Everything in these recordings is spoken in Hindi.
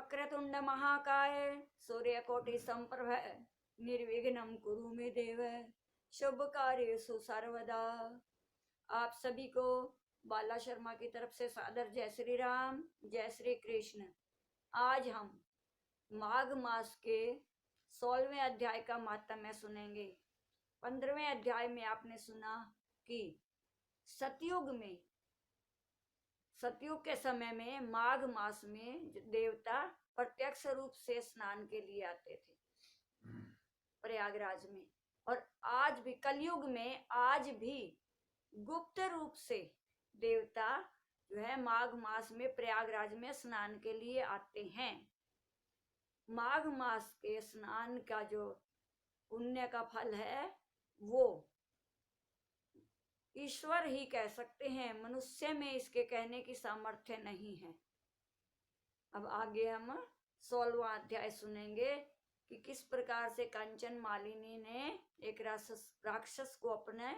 वक्रतुंड महाकाय सूर्यकोटि संप्रभ निर्विघ्नं कुरु मे देव शुभ कार्येषु सर्वदा। आप सभी को बाला शर्मा की तरफ से सादर जय श्री राम, जय श्री कृष्ण। आज हम माघ मास के 16वें अध्याय का महात्म्य सुनेंगे। 15वें अध्याय में आपने सुना कि सतयुग के समय में माघ मास में देवता प्रत्यक्ष रूप से स्नान के लिए आते थे प्रयागराज में, और आज भी कलयुग में आज भी गुप्त रूप से देवता जो है माघ मास में प्रयागराज में स्नान के लिए आते हैं। माघ मास के स्नान का जो पुण्य का फल है वो ईश्वर ही कह सकते हैं, मनुष्य में इसके कहने की सामर्थ्य नहीं है। अब आगे हम 16वां अध्याय सुनेंगे कि किस प्रकार से कंचन मालिनी ने एक राक्षस को अपने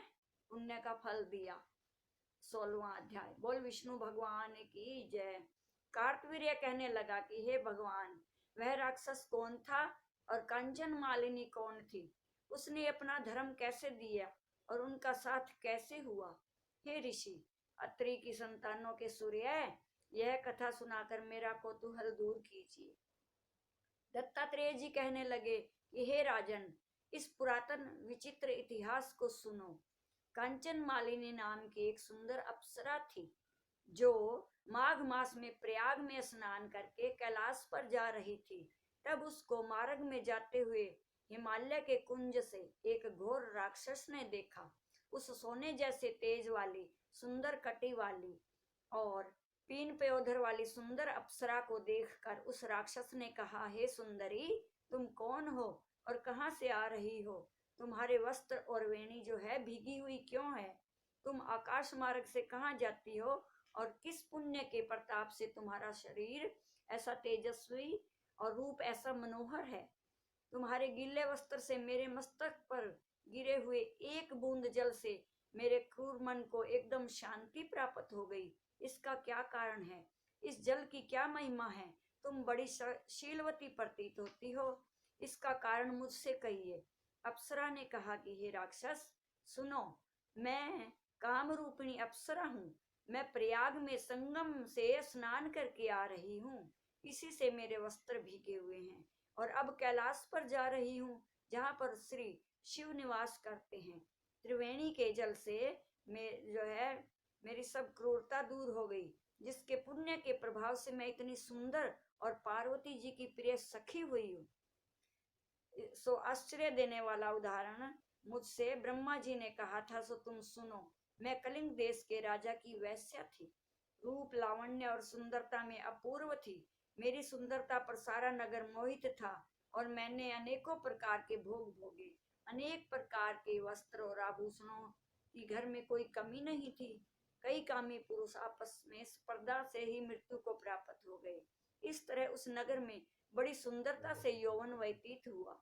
पुण्य का फल दिया। 16वां अध्याय। बोल विष्णु भगवान की जय। कार्तवीर्य कहने लगा कि हे भगवान, वह राक्षस कौन था और कंचन मालिनी कौन थी? उसने अपना धर्म कैसे दिया और उनका साथ कैसे हुआ? हे ऋषि, अत्रि की संतानों के सूर्य, यह कथा सुनाकर मेरा कौतूहल दूर कीजिए। दत्तात्रेय जी कहने लगे कि हे राजन, इस पुरातन विचित्र इतिहास को सुनो। कंचन मालिनी नाम की एक सुंदर अप्सरा थी जो माघ मास में प्रयाग में स्नान करके कैलाश पर जा रही थी। तब उसको मार्ग में जाते हुए हिमालय के कुंज से एक घोर राक्षस ने देखा। उस सोने जैसे तेज वाली, सुंदर कटी वाली और पीन पयोधर वाली सुंदर अप्सरा को देखकर उस राक्षस ने कहा, हे सुंदरी, तुम कौन हो और कहां से आ रही हो? तुम्हारे वस्त्र और वेणी जो है भीगी हुई क्यों है? तुम आकाश मार्ग से कहां जाती हो और किस पुण्य के प्रताप से तुम्हारा शरीर ऐसा तेजस्वी और रूप ऐसा मनोहर है? तुम्हारे गीले वस्त्र से मेरे मस्तक पर गिरे हुए एक बूंद जल से मेरे क्रूर मन को एकदम शांति प्राप्त हो गई। इसका क्या कारण है? इस जल की क्या महिमा है? तुम बड़ी शीलवती प्रतीत होती हो, इसका कारण मुझसे कहिए। अप्सरा ने कहा कि हे राक्षस, सुनो, मैं काम रूपिणी अप्सरा हूँ। मैं प्रयाग में संगम से स्नान करके आ रही हूँ, इसी से मेरे वस्त्र भीगे हुए हैं और अब कैलाश पर जा रही हूँ जहाँ पर श्री शिव निवास करते हैं। त्रिवेणी के जल से मेरी सब क्रूरता दूर हो गई, जिसके पुण्य के प्रभाव से मैं इतनी सुंदर और पार्वती जी की प्रिय सखी हुई हूँ। सो आश्चर्य देने वाला उदाहरण मुझसे ब्रह्मा जी ने कहा था, सो तुम सुनो। मैं कलिंग देश के राजा की वैश्या थी, रूप लावण्य और सुंदरता में अपूर्व थी। मेरी सुंदरता पर सारा नगर मोहित था और मैंने अनेकों प्रकार के भोग भोगे। अनेक प्रकार के वस्त्र और आभूषणों की घर में कोई कमी नहीं थी। कई कामी पुरुष आपस में स्पर्धा से ही मृत्यु को प्राप्त हो गए। इस तरह उस नगर में बड़ी सुंदरता से यौवन व्यतीत हुआ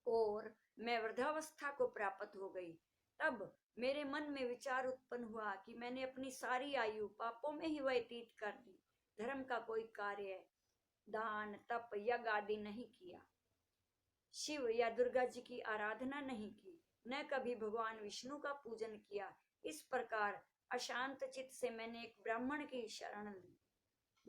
और मैं वृद्धावस्था को प्राप्त हो गई। तब मेरे मन में विचार उत्पन्न हुआ कि मैंने अपनी सारी आयु पापों में ही व्यतीत कर दी। धर्म का कोई कार्य, दान, तप, यज्ञ आदि नहीं किया, शिव या दुर्गा जी की आराधना नहीं की, न कभी भगवान विष्णु का पूजन किया। इस प्रकार अशांत चित्त से मैंने एक ब्राह्मण की शरण ली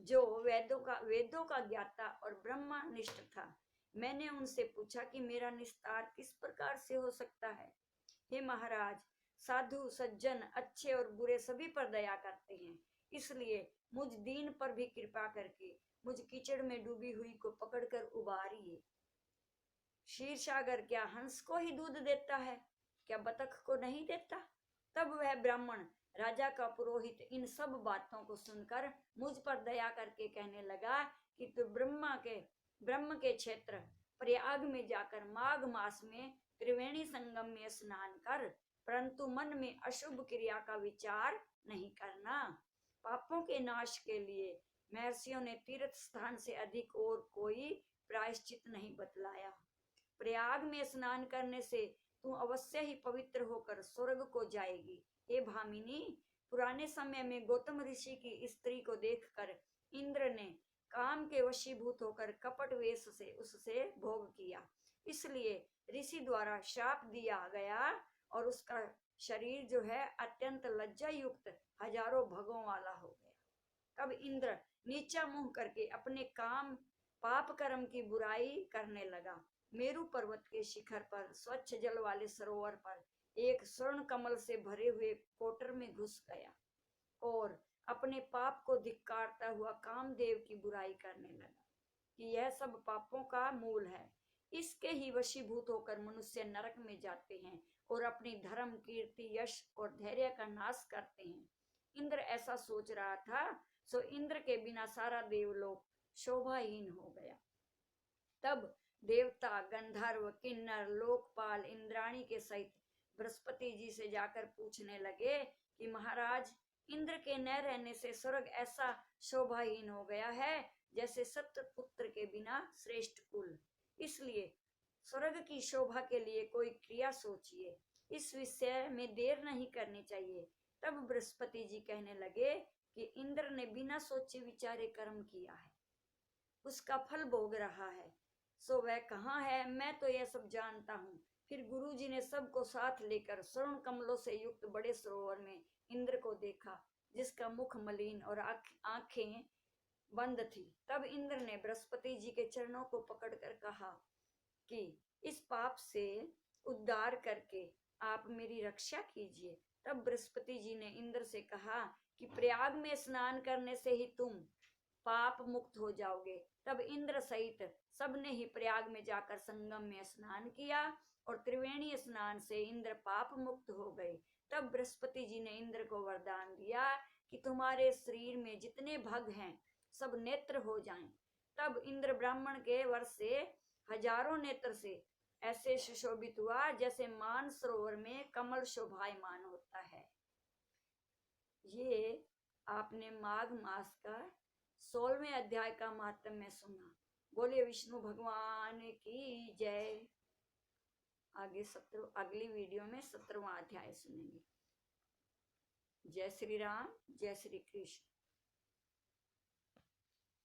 जो वेदों का ज्ञाता और ब्रह्मनिष्ठ था। मैंने उनसे पूछा कि मेरा निस्तार किस प्रकार से हो सकता है। हे महाराज, साधु सज्जन अच्छे और बुरे सभी पर दया करते हैं, इसलिए मुझ दीन पर भी कृपा करके मुझ कीचड़ में डूबी हुई को पकड़कर उबारिए। क्षीर सागर क्या हंस को ही दूध देता है? क्या बतख को नहीं देता? तब वह ब्राह्मण, राजा का पुरोहित, इन सब बातों को सुनकर मुझ पर दया करके कहने लगा कि तू ब्रह्म के क्षेत्र प्रयाग में जाकर माघ मास में त्रिवेणी संगम में स्नान कर, परंतु मन में अशुभ क्रिया का विचार नहीं करना। पापों के नाश के लिए महर्षियों ने तीर्थ स्थान से अधिक और कोई प्रायश्चित नहीं बतलाया। प्रयाग में स्नान करने से तू अवश्य ही पवित्र होकर स्वर्ग को जाएगी। हे भामिनी, पुराने समय में गौतम ऋषि की स्त्री को देखकर इंद्र ने काम के वशीभूत होकर कपट वेश से उससे भोग किया। इसलिए ऋषि द्वारा शाप दिया गया और उसका शरीर जो है अत्यंत लज्जा युक्त हजारों भगों वाला हो गया। तब इंद्र नीचा मुंह करके अपने काम पाप कर्म की बुराई करने लगा। मेरु पर्वत के शिखर पर स्वच्छ जल वाले सरोवर पर एक स्वर्ण कमल से भरे हुए कोटर में घुस गया और अपने पाप को धिक्कारता हुआ कामदेव की बुराई करने लगा कि यह सब पापों का मूल है। इसके ही वशीभूत होकर मनुष्य नरक में जाते हैं और अपनी धर्म, कीर्ति, यश और धैर्य का नाश करते हैं। इंद्र ऐसा सोच रहा था, सो इंद्र के बिना सारा देवलोक शोभाहीन हो गया। तब देवता, गंधर्व, किन्नर, लोकपाल इंद्राणी के सहित बृहस्पति जी से जाकर पूछने लगे कि महाराज, इंद्र के न रहने से स्वर्ग ऐसा शोभाहीन हो गया है जैसे सप्तपुत्र के बिना श्रेष्ठ कुल। इसलिए स्वर्ग की शोभा के लिए कोई क्रिया सोचिए, इस विषय में देर नहीं करनी चाहिए। तब बृहस्पति जी कहने लगे कि इंद्र ने बिना सोचे विचारे कर्म किया है, उसका फल भोग रहा है, सो वह कहाँ है, मैं तो यह सब जानता हूँ। फिर गुरु जी ने सबको साथ लेकर स्वर्ण कमलों से युक्त बड़े सरोवर में इंद्र को देखा, जिसका मुख मलिन और आंखें बंद थी। तब इंद्र ने बृहस्पति जी के चरणों को पकड़कर कहा कि इस पाप से उद्धार करके आप मेरी रक्षा कीजिए। तब बृहस्पति जी ने इंद्र से कहा कि प्रयाग में स्नान करने से ही तुम पाप मुक्त हो जाओगे। तब इंद्र सहित सबने ही प्रयाग में जाकर संगम में स्नान किया और त्रिवेणी स्नान से इंद्र पाप मुक्त हो गए। तब बृहस्पति जी ने इंद्र को वरदान दिया कि तुम्हारे शरीर में जितने भग हैं सब नेत्र हो जाएं। तब इंद्र ब्राह्मण के वर से हजारों नेत्र से ऐसे सुशोभित हुआ जैसे मान सरोवर में कमल शोभायमान होता है। ये आपने माघ मास का 16वें अध्याय का महात्म्य सुना। बोलिए विष्णु भगवान की जय। आगे अगली वीडियो में 17वां अध्याय सुनेंगे। जय श्री राम, जय श्री कृष्ण।